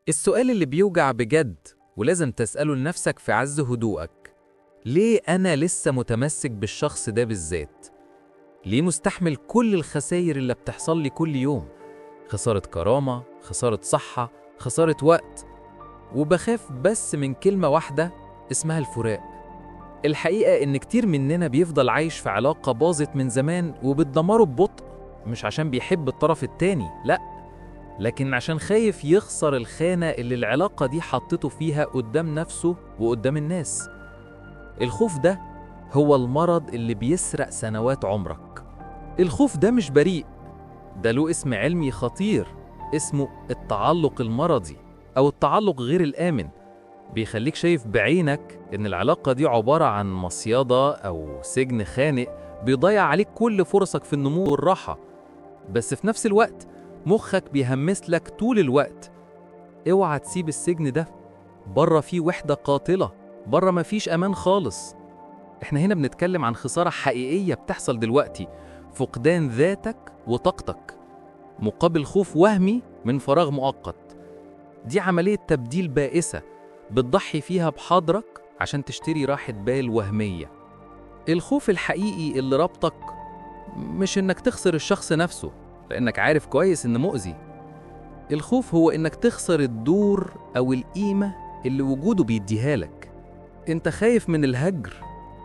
السؤال اللي بيوجع بجد ولازم تسأله لنفسك في عز هدوءك: ليه أنا لسه متمسك بالشخص ده بالذات؟ ليه مستحمل كل الخسائر اللي بتحصل لي كل يوم؟ خسارة كرامة، خسارة صحة، خسارة وقت، وبخاف بس من كلمة واحدة اسمها الفراق. الحقيقة إن كتير مننا بيفضل عايش في علاقة باظت من زمان وبتدمره ببطء، مش عشان بيحب الطرف التاني، لأ، لكن عشان خايف يخسر الخانة اللي العلاقة دي حطته فيها قدام نفسه وقدام الناس. الخوف ده هو المرض اللي بيسرق سنوات عمرك. الخوف ده مش بريء، ده له اسم علمي خطير اسمه التعلق المرضي أو التعلق غير الآمن. بيخليك شايف بعينك إن العلاقة دي عبارة عن مصيدة أو سجن خانق بيضيع عليك كل فرصك في النمو والراحة. بس في نفس الوقت مخك بيهمس لك طول الوقت: اوعى تسيب السجن ده، بره فيه وحدة قاتلة، بره مفيش أمان خالص. احنا هنا بنتكلم عن خسارة حقيقية بتحصل دلوقتي، فقدان ذاتك وطاقتك مقابل خوف وهمي من فراغ مؤقت. دي عملية تبديل بائسة بتضحي فيها بحاضرك عشان تشتري راحة بال وهمية. الخوف الحقيقي اللي ربطك مش إنك تخسر الشخص نفسه، لأنك عارف كويس إنه مؤذي. الخوف هو إنك تخسر الدور أو القيمة اللي وجوده بيديها لك. أنت خايف من الهجر،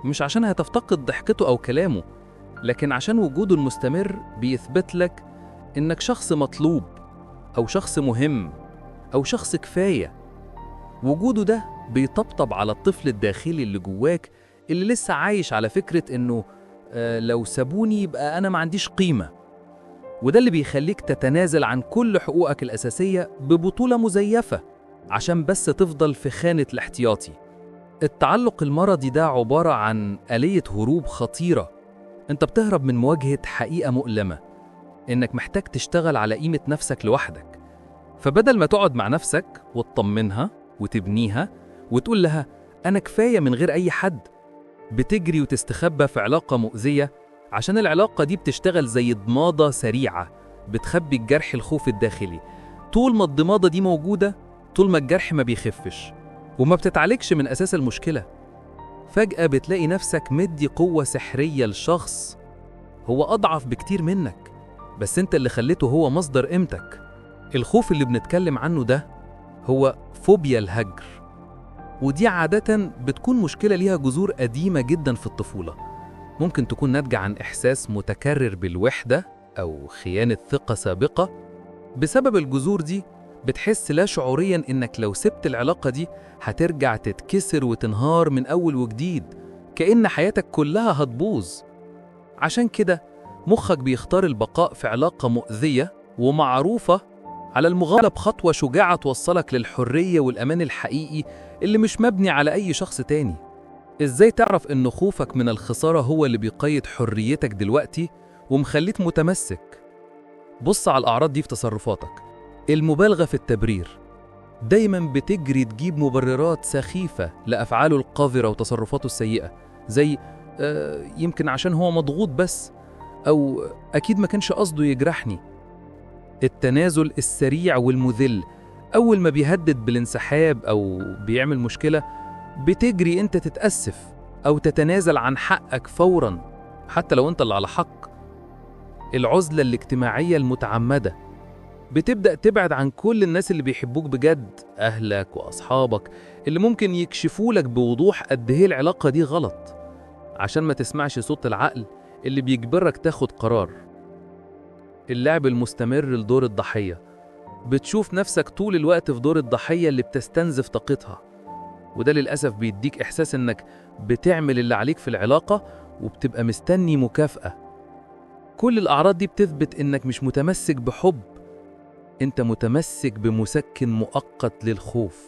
مش عشان هتفتقد ضحكته أو كلامه، لكن عشان وجوده المستمر بيثبت لك إنك شخص مطلوب أو شخص مهم أو شخص كفاية. وجوده ده بيطبطب على الطفل الداخلي اللي جواك، اللي لسه عايش على فكرة إنه لو سابوني يبقى أنا ما عنديش قيمة. وده اللي بيخليك تتنازل عن كل حقوقك الأساسية ببطولة مزيفة عشان بس تفضل في خانة الاحتياطي. التعلق المرضي ده عبارة عن آلية هروب خطيرة. انت بتهرب من مواجهة حقيقة مؤلمة، انك محتاج تشتغل على قيمة نفسك لوحدك. فبدل ما تقعد مع نفسك وتطمنها وتبنيها وتقول لها أنا كفاية من غير أي حد، بتجري وتستخبى في علاقة مؤذية، عشان العلاقة دي بتشتغل زي ضمادة سريعة بتخبي الجرح الخوف الداخلي. طول ما الضمادة دي موجودة، طول ما الجرح ما بيخفش وما بتتعالجش من أساس المشكلة، فجأة بتلاقي نفسك مدي قوة سحرية لشخص هو أضعف بكتير منك، بس أنت اللي خليته هو مصدر قيمتك. الخوف اللي بنتكلم عنه ده هو فوبيا الهجر، ودي عادة بتكون مشكلة ليها جذور قديمة جدا في الطفولة. ممكن تكون ناتجة عن إحساس متكرر بالوحدة أو خيانة ثقة سابقة. بسبب الجذور دي بتحس لا شعوريا إنك لو سبت العلاقة دي هترجع تتكسر وتنهار من أول وجديد، كأن حياتك كلها هتبوظ. عشان كده مخك بيختار البقاء في علاقة مؤذية ومعروفة على المغالبة بخطوة شجاعة توصلك للحرية والأمان الحقيقي اللي مش مبني على أي شخص تاني. إزاي تعرف إن خوفك من الخسارة هو اللي بيقيد حريتك دلوقتي ومخليك متمسك؟ بص على الأعراض دي في تصرفاتك. المبالغة في التبرير، دايما بتجري تجيب مبررات سخيفة لأفعاله القذرة وتصرفاته السيئة، زي يمكن عشان هو مضغوط بس، أو أكيد ما كانش قصده يجرحني. التنازل السريع والمذل، أول ما بيهدد بالانسحاب أو بيعمل مشكلة بتجري أنت تتأسف أو تتنازل عن حقك فوراً حتى لو أنت اللي على حق. العزلة الاجتماعية المتعمدة، بتبدأ تبعد عن كل الناس اللي بيحبوك بجد، أهلك وأصحابك اللي ممكن يكشفولك بوضوح قد إيه العلاقة دي غلط، عشان ما تسمعش صوت العقل اللي بيجبرك تاخد قرار. اللعب المستمر لدور الضحية، بتشوف نفسك طول الوقت في دور الضحية اللي بتستنزف طاقتها، وده للأسف بيديك إحساس إنك بتعمل اللي عليك في العلاقة وبتبقى مستني مكافأة. كل الأعراض دي بتثبت إنك مش متمسك بحب، أنت متمسك بمسكن مؤقت للخوف.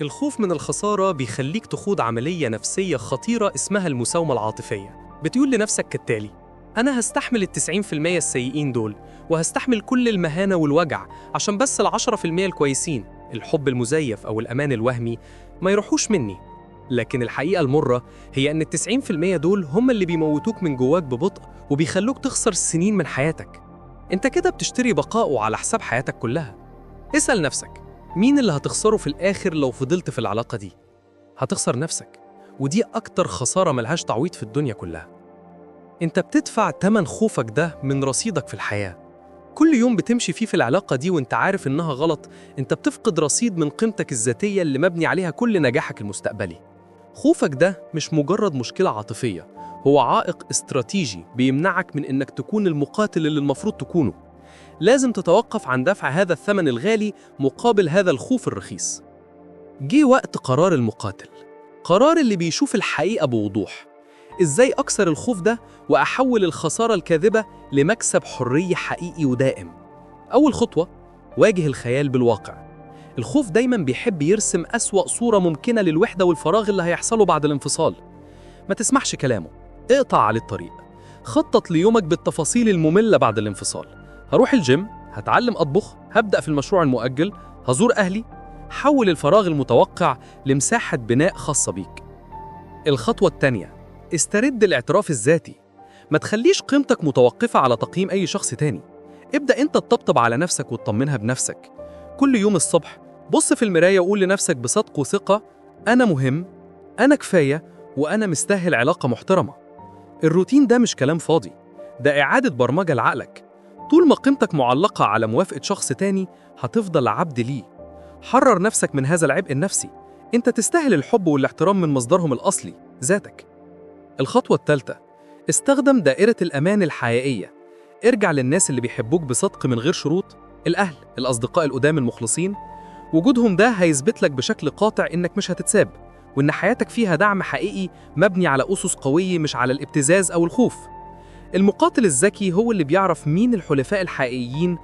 الخوف من الخسارة بيخليك تخوض عملية نفسية خطيرة اسمها المساومة العاطفية. بتقول لنفسك كالتالي: أنا هستحمل 90% السيئين دول، وهستحمل كل المهانة والوجع عشان بس 10% الكويسين، الحب المزيف أو الأمان الوهمي، ما يروحوش مني. لكن الحقيقة المرة هي أن 90% دول هم اللي بيموتوك من جواك ببطء وبيخلوك تخسر سنين من حياتك. أنت كده بتشتري بقاءه على حساب حياتك كلها. اسأل نفسك، مين اللي هتخسره في الآخر لو فضلت في العلاقة دي؟ هتخسر نفسك، ودي أكتر خسارة ملهاش تعويض في الدنيا كلها. أنت بتدفع تمن خوفك ده من رصيدك في الحياة. كل يوم بتمشي فيه في العلاقة دي وانت عارف إنها غلط، انت بتفقد رصيد من قيمتك الذاتية اللي مبني عليها كل نجاحك المستقبلي. خوفك ده مش مجرد مشكلة عاطفية، هو عائق استراتيجي بيمنعك من إنك تكون المقاتل اللي المفروض تكونه. لازم تتوقف عن دفع هذا الثمن الغالي مقابل هذا الخوف الرخيص. جه وقت قرار المقاتل، قرار اللي بيشوف الحقيقة بوضوح. إزاي أكسر الخوف ده وأحول الخسارة الكاذبة لمكسب حرية حقيقي ودائم؟ أول خطوة، واجه الخيال بالواقع. الخوف دايما بيحب يرسم أسوأ صورة ممكنة للوحدة والفراغ اللي هيحصله بعد الانفصال. ما تسمحش كلامه، اقطع عليه الطريق. خطط ليومك بالتفاصيل المملة بعد الانفصال. هروح الجيم، هتعلم أطبخ، هبدأ في المشروع المؤجل، هزور أهلي. حول الفراغ المتوقع لمساحة بناء خاصة بيك. الخطوة التانية، استرد الاعتراف الذاتي. ما تخليش قيمتك متوقفة على تقييم أي شخص تاني. ابدأ أنت تطبطب على نفسك وتطمنها بنفسك. كل يوم الصبح بص في المراية وقول لنفسك بصدق وثقة: أنا مهم، أنا كفاية، وأنا مستاهل علاقة محترمة. الروتين ده مش كلام فاضي، ده إعادة برمجة لعقلك. طول ما قيمتك معلقة على موافقة شخص تاني هتفضل عبد ليه. حرر نفسك من هذا العبء النفسي. أنت تستاهل الحب والاحترام من مصدرهم الأصلي، ذاتك. الخطوة الثالثة، استخدم دائرة الأمان الحقيقية. ارجع للناس اللي بيحبوك بصدق من غير شروط. الأهل، الأصدقاء القدام المخلصين. وجودهم ده هيثبت لك بشكل قاطع إنك مش هتتساب، وإن حياتك فيها دعم حقيقي مبني على أسس قوية مش على الابتزاز أو الخوف. المقاتل الذكي هو اللي بيعرف مين الحلفاء الحقيقيين.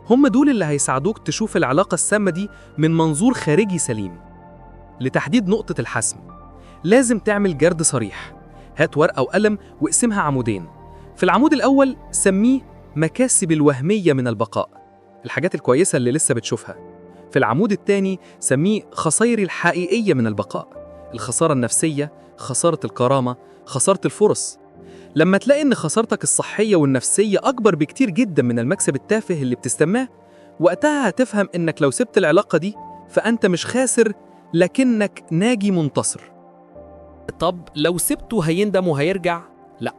هم دول اللي هيساعدوك تشوف العلاقة السامة دي من منظور خارجي سليم. لتحديد نقطة الحسم، لازم تعمل جرد صريح. هات ورقة وقلم واقسمها عمودين. في العمود الأول سميه مكاسب الوهمية من البقاء، الحاجات الكويسة اللي لسه بتشوفها. في العمود الثاني سميه خسائر الحقيقية من البقاء، الخسارة النفسية، خسارة الكرامة، خسارة الفرص. لما تلاقي إن خسارتك الصحية والنفسية أكبر بكتير جدا من المكسب التافه اللي بتستماه، وقتها هتفهم إنك لو سبت العلاقة دي فأنت مش خاسر، لكنك ناجي منتصر. طب لو سبته هيندم وهيرجع؟ لا،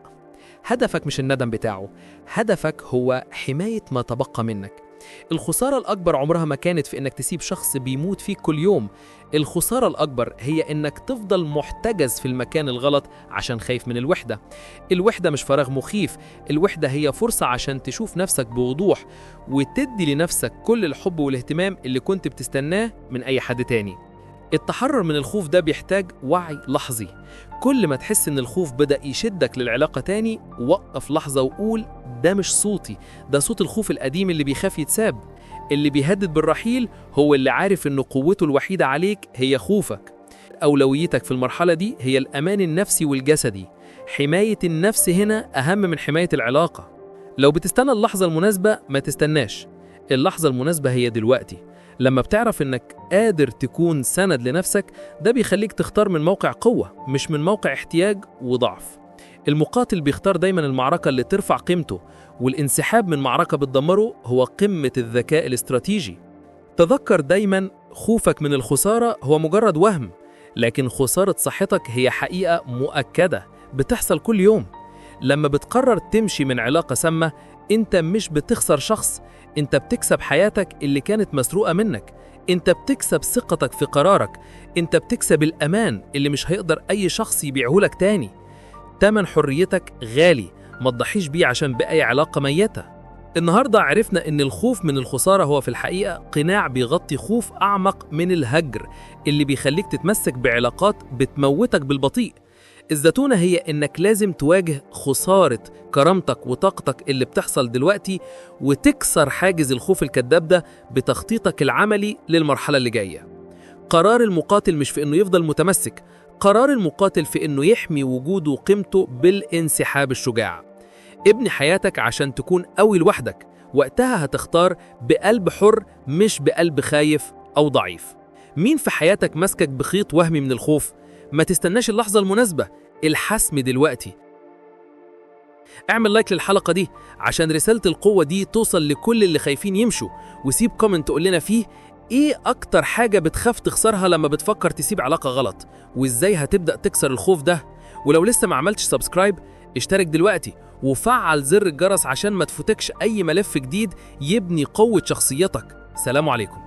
هدفك مش الندم بتاعه، هدفك هو حماية ما تبقى منك. الخسارة الأكبر عمرها ما كانت في إنك تسيب شخص بيموت فيك كل يوم. الخسارة الأكبر هي إنك تفضل محتجز في المكان الغلط عشان خايف من الوحدة. الوحدة مش فراغ مخيف، الوحدة هي فرصة عشان تشوف نفسك بوضوح وتدي لنفسك كل الحب والاهتمام اللي كنت بتستناه من أي حد تاني. التحرر من الخوف ده بيحتاج وعي لحظي. كل ما تحس إن الخوف بدأ يشدك للعلاقة تاني، وقف لحظة وقول: ده مش صوتي، ده صوت الخوف القديم اللي بيخاف يتساب. اللي بيهدد بالرحيل هو اللي عارف إن قوته الوحيدة عليك هي خوفك. أولويتك في المرحلة دي هي الأمان النفسي والجسدي. حماية النفس هنا أهم من حماية العلاقة. لو بتستنى اللحظة المناسبة، ما تستناش. اللحظة المناسبة هي دلوقتي. لما بتعرف إنك قادر تكون سند لنفسك، ده بيخليك تختار من موقع قوة مش من موقع احتياج وضعف. المقاتل بيختار دايما المعركة اللي ترفع قيمته، والانسحاب من معركة بتدمره هو قمة الذكاء الاستراتيجي. تذكر دايما، خوفك من الخسارة هو مجرد وهم، لكن خسارة صحتك هي حقيقة مؤكدة بتحصل كل يوم. لما بتقرر تمشي من علاقة سامة، انت مش بتخسر شخص، انت بتكسب حياتك اللي كانت مسروقة منك. انت بتكسب ثقتك في قرارك، انت بتكسب الأمان اللي مش هيقدر أي شخص يبيعهولك تاني. تمن حريتك غالي، ما تضحيش بيه عشان بأي علاقة ميتة. النهاردة عرفنا إن الخوف من الخسارة هو في الحقيقة قناع بيغطي خوف أعمق من الهجر اللي بيخليك تتمسك بعلاقات بتموتك بالبطيء. الزتونة هي إنك لازم تواجه خسارة كرامتك وطاقتك اللي بتحصل دلوقتي، وتكسر حاجز الخوف الكذاب ده بتخطيطك العملي للمرحلة اللي جاية. قرار المقاتل مش في إنه يفضل متمسك، قرار المقاتل في إنه يحمي وجوده وقيمته بالانسحاب الشجاع. ابني حياتك عشان تكون قوي لوحدك، وقتها هتختار بقلب حر مش بقلب خايف أو ضعيف. مين في حياتك مسكك بخيط وهمي من الخوف؟ ما تستناش اللحظة المناسبة، الحسم دلوقتي. اعمل لايك للحلقة دي عشان رسالة القوة دي توصل لكل اللي خايفين يمشوا، وسيب كومنت تقول لنا فيه إيه أكتر حاجة بتخاف تخسرها لما بتفكر تسيب علاقة غلط؟ وإزاي هتبدأ تكسر الخوف ده؟ ولو لسه ما عملتش سبسكرايب، اشترك دلوقتي وفعل زر الجرس عشان ما تفوتكش أي ملف جديد يبني قوة شخصيتك. سلام عليكم.